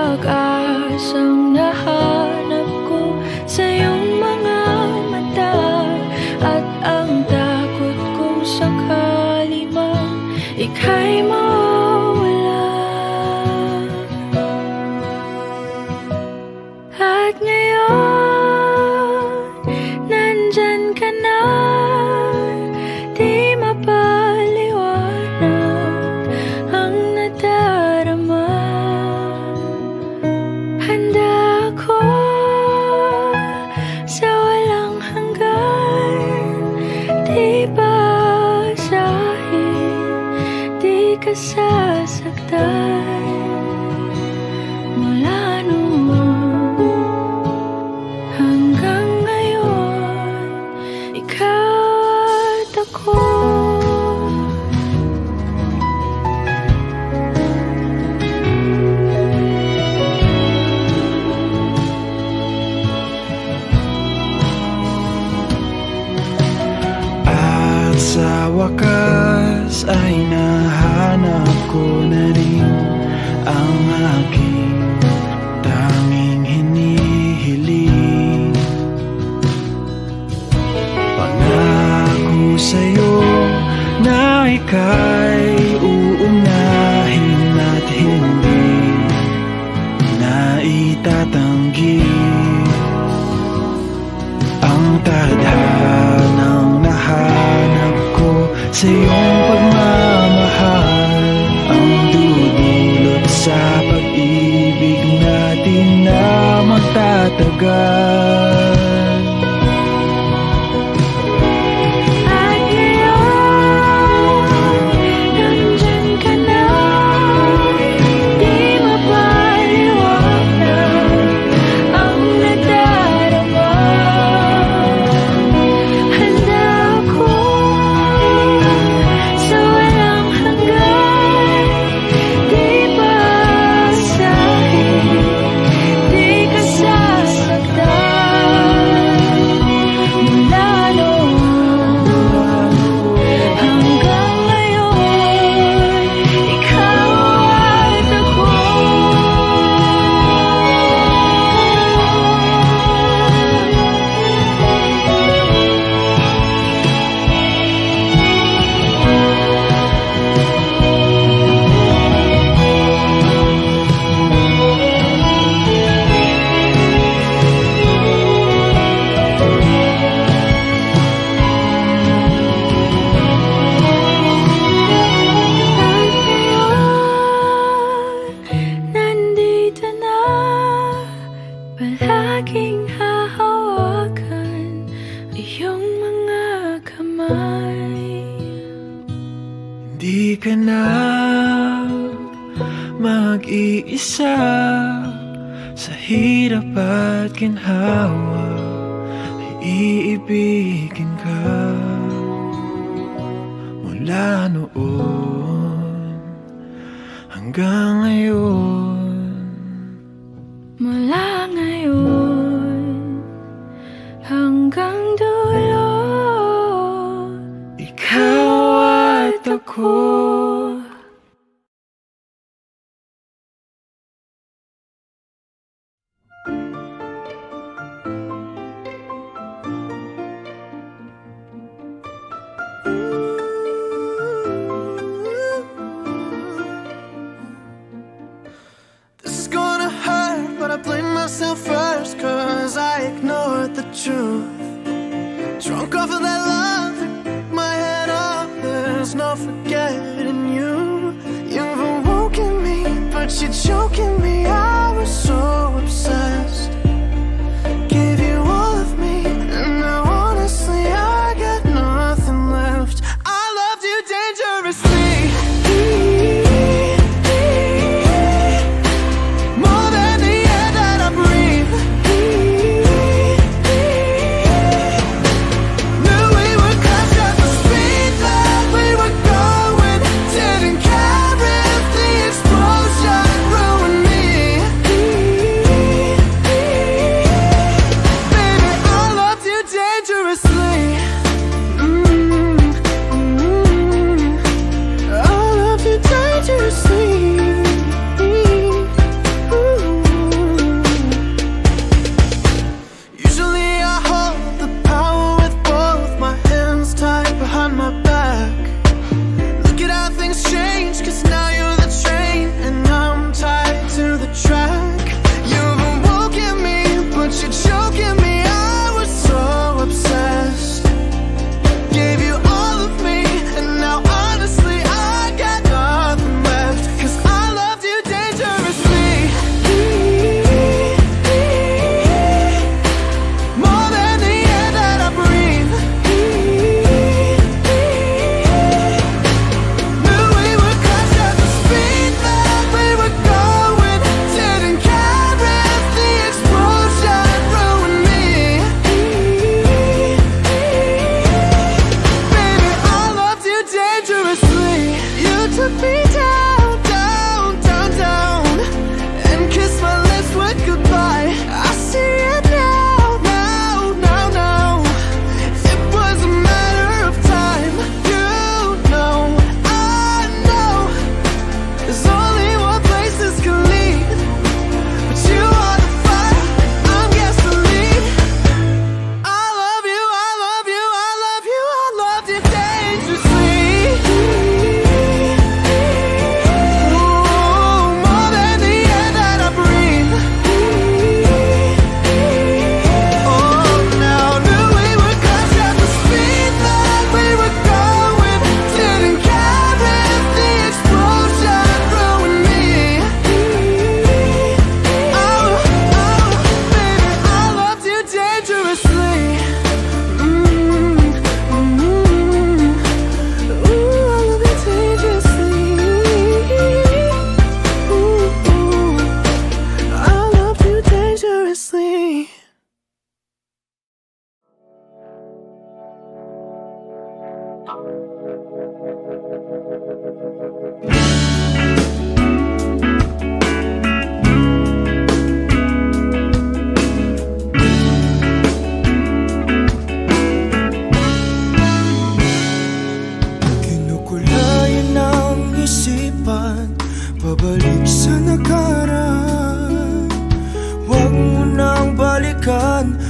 pag-asang nahanap ko sa iyong mga mata, at ang takot kong sakali man ika'y mawala. At ngayon, nandyan ka na, di mapaliwanag ang nadarama. Handa ako sa walang hanggan, di basahin, di ka sasaktan. Mula noon hanggang ngayon, ikaw at ako. At sa wakas ay nahanap ko na rin ang aking tanging hinihiling. Pangako sa'yo na ika'y uunahin at hindi na itatanggi ang tadhanang nahanap ko sa iyong pagmamahal, ang dudulot sa pag-ibig natin na magtatagal. At ngayon, nandyan ka na, di mapaliwanag ang nadarama. Handa ako sa walang hanggan, di basahin, di ka sasaktan. Mula noon hanggang ngayon, ikaw at ako. At ngayon, nandito na, palaging hahawakan iyong mga kamay. Hindi ka na mag-iisa sa hirap at ginhawa, ay iibigin ka. Mula noon hanggang ngayon, Mula ngayon hanggang dulo, ikaw at ako. This is gonna hurt, but I blame myself first, 'cause I ignored the truth. Drunk off of that love, my head up, there's no forgetting you. You've awoken me, but you're choking me. I was so obsessed, gave you all of me, and now honestly I got nothing left. I loved you dangerously. Explosion ruined me.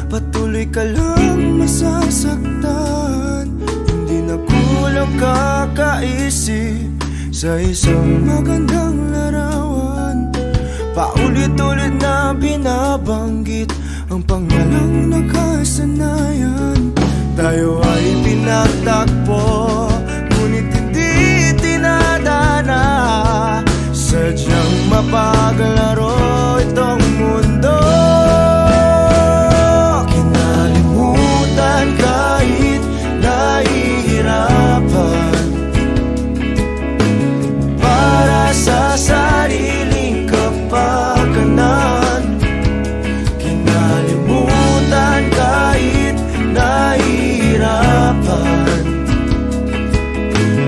patuloy ka lang masasaktan. Hindi na kulang kakaisip sa isang magandang larawan. Paulit-ulit na binabanggit ang pangalang nakasanayan. Tayo ay pinagtagpo, ngunit hindi tinadana. Sadyang mapaglaro itong mundo. Kinalimutan kahit nahihirapan, para sa sariling kapakanan. Kinalimutan kahit nahihirapan,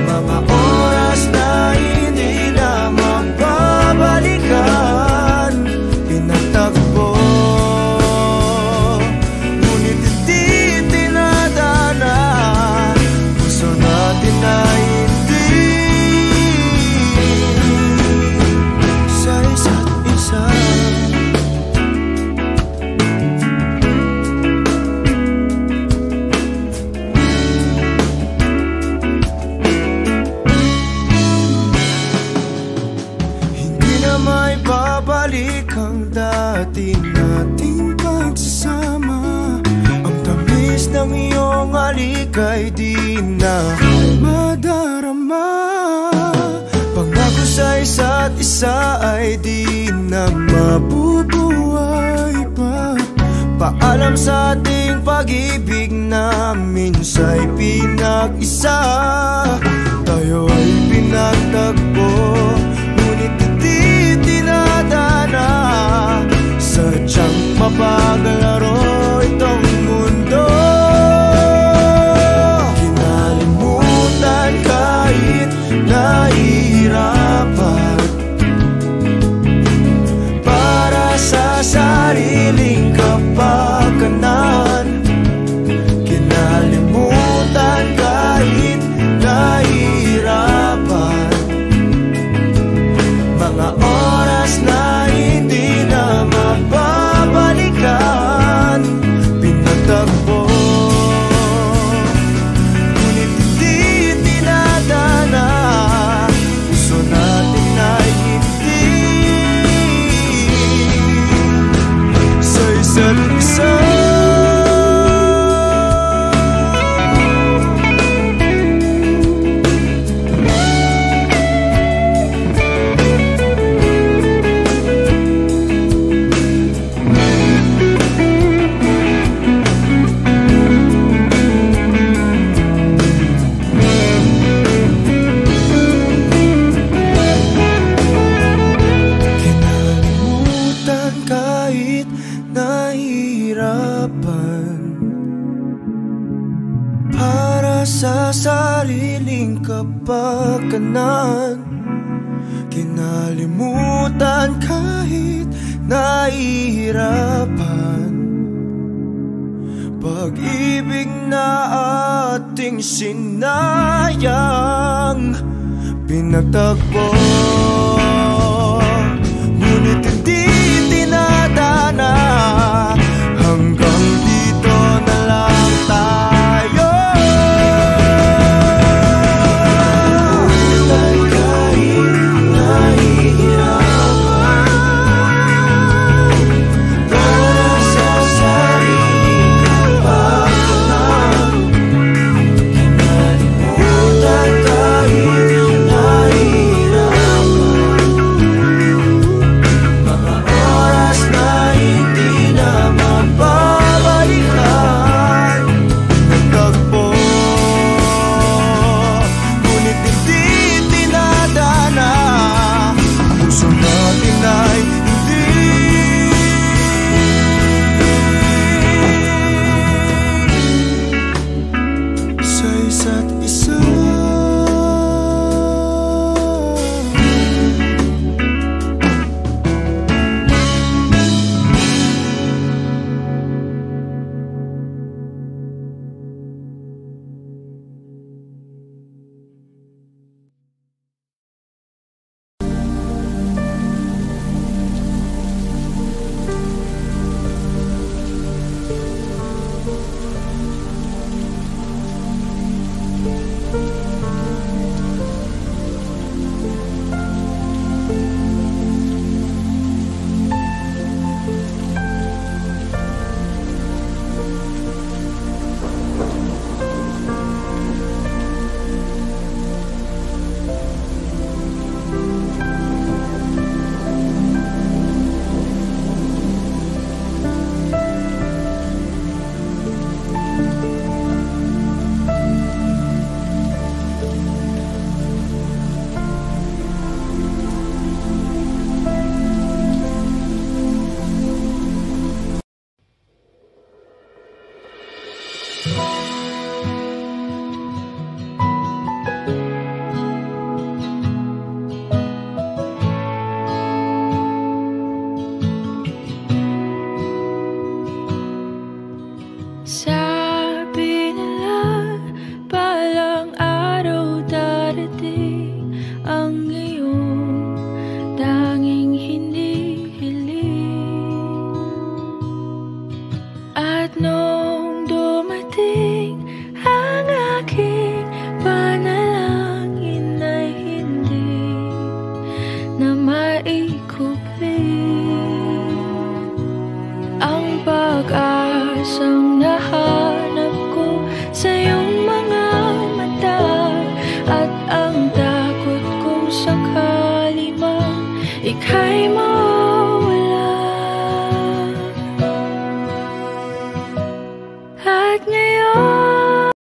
mga oras na hindi na mababalikan. Pinagtagpo, ngunit hindi tinadana. Gusto natin na hindi sa isa't isa. May babalik ang dati nating pagsasama. Ang tamis ng iyong halik ay di na madarama. Pangako sa isa't isa ay di na mabubuhay pa. Paalam sa ating pag-ibig na minsa'y pinag-isa. Tayo ay pinagtagpo, ngunit hindi tinadana. Sadyang mapaglaro itong mundo. Kinalimutan kahit nahihirapan, para sa sariling kapakanan. Kinalimutan kahit nahihirapan, mga oras na hindi na mababalikan. Pinagtagpo, ngunit hindi tinadana. Gusto natin na hindi sa isa't isa. Kahit nahihirapan, para sa sariling kapakanan. Kinalimutan kahit nahihirapan, pag-ibig na ating sinayang. Pinagtagpo, ngunit hindi tinadana. Hanggang dito na lang tayo. Kahit nahihirapan, para sa sariling kapakanan. Kinalimutan kahit nahihirapan, mga At ngayon